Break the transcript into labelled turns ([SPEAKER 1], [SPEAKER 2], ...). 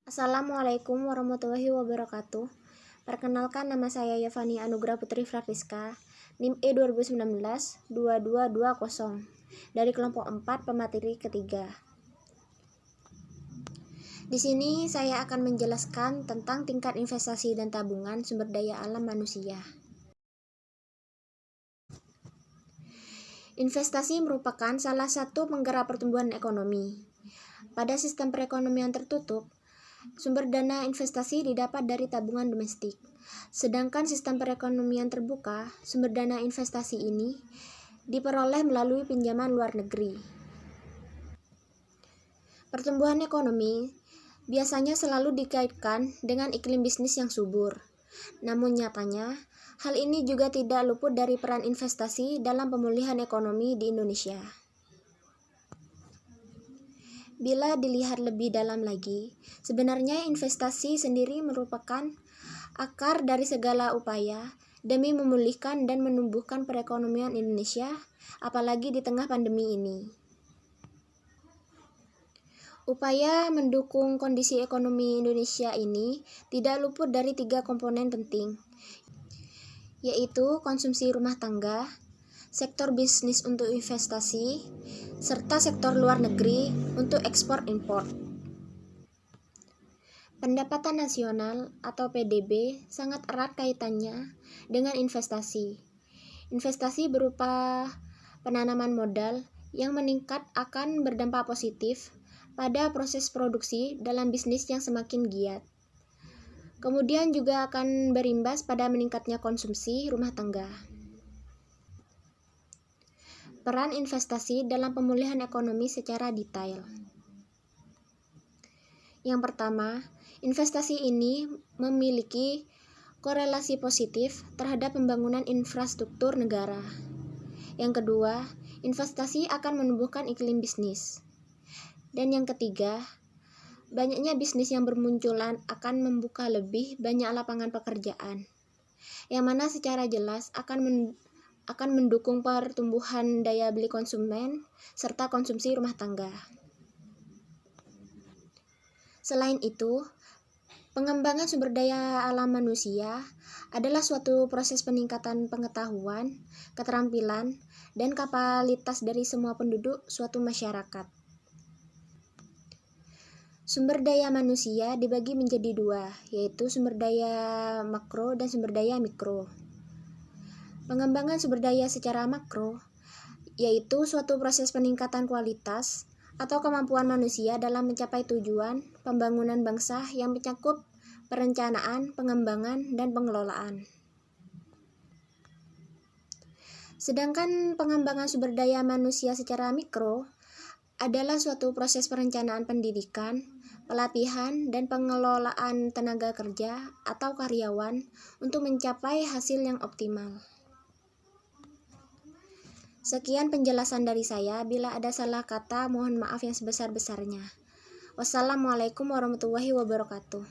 [SPEAKER 1] Assalamualaikum warahmatullahi wabarakatuh. Perkenalkan, nama saya Yovani Anugrah Putri Fratiska, NIM E 2019-2220 dari kelompok 4 pemateri ketiga. Di sini saya akan menjelaskan tentang tingkat investasi dan tabungan sumber daya alam manusia. Investasi merupakan salah satu penggerak pertumbuhan ekonomi. Pada sistem perekonomian tertutup, sumber dana investasi didapat dari tabungan domestik. Sedangkan sistem perekonomian terbuka, sumber dana investasi ini diperoleh melalui pinjaman luar negeri. Pertumbuhan ekonomi biasanya selalu dikaitkan dengan iklim bisnis yang subur. Namun nyatanya, hal ini juga tidak luput dari peran investasi dalam pemulihan ekonomi di Indonesia. Bila dilihat lebih dalam lagi, sebenarnya investasi sendiri merupakan akar dari segala upaya demi memulihkan dan menumbuhkan perekonomian Indonesia, apalagi di tengah pandemi ini. Upaya mendukung kondisi ekonomi Indonesia ini tidak luput dari 3 komponen penting, yaitu konsumsi rumah tangga, sektor bisnis untuk investasi, serta sektor luar negeri untuk ekspor-impor. Pendapatan nasional atau PDB sangat erat kaitannya dengan investasi. Investasi berupa penanaman modal yang meningkat akan berdampak positif pada proses produksi dalam bisnis yang semakin giat. Kemudian juga akan berimbas pada meningkatnya konsumsi rumah tangga. Peran investasi dalam pemulihan ekonomi secara detail. Yang pertama, investasi ini memiliki korelasi positif terhadap pembangunan infrastruktur negara. Yang kedua, investasi akan menumbuhkan iklim bisnis. Dan yang ketiga, banyaknya bisnis yang bermunculan akan membuka lebih banyak lapangan pekerjaan, yang mana secara jelas akan mendukung pertumbuhan daya beli konsumen serta konsumsi rumah tangga. Selain itu, pengembangan sumber daya alam manusia adalah suatu proses peningkatan pengetahuan, keterampilan, dan kapasitas dari semua penduduk suatu masyarakat. Sumber daya manusia dibagi menjadi 2, yaitu sumber daya makro dan sumber daya mikro. Pengembangan sumber daya secara makro yaitu suatu proses peningkatan kualitas atau kemampuan manusia dalam mencapai tujuan pembangunan bangsa yang mencakup perencanaan, pengembangan, dan pengelolaan. Sedangkan pengembangan sumber daya manusia secara mikro adalah suatu proses perencanaan pendidikan, pelatihan, dan pengelolaan tenaga kerja atau karyawan untuk mencapai hasil yang optimal. Sekian penjelasan dari saya. Bila ada salah kata, mohon maaf yang sebesar-besarnya. Wassalamualaikum warahmatullahi wabarakatuh.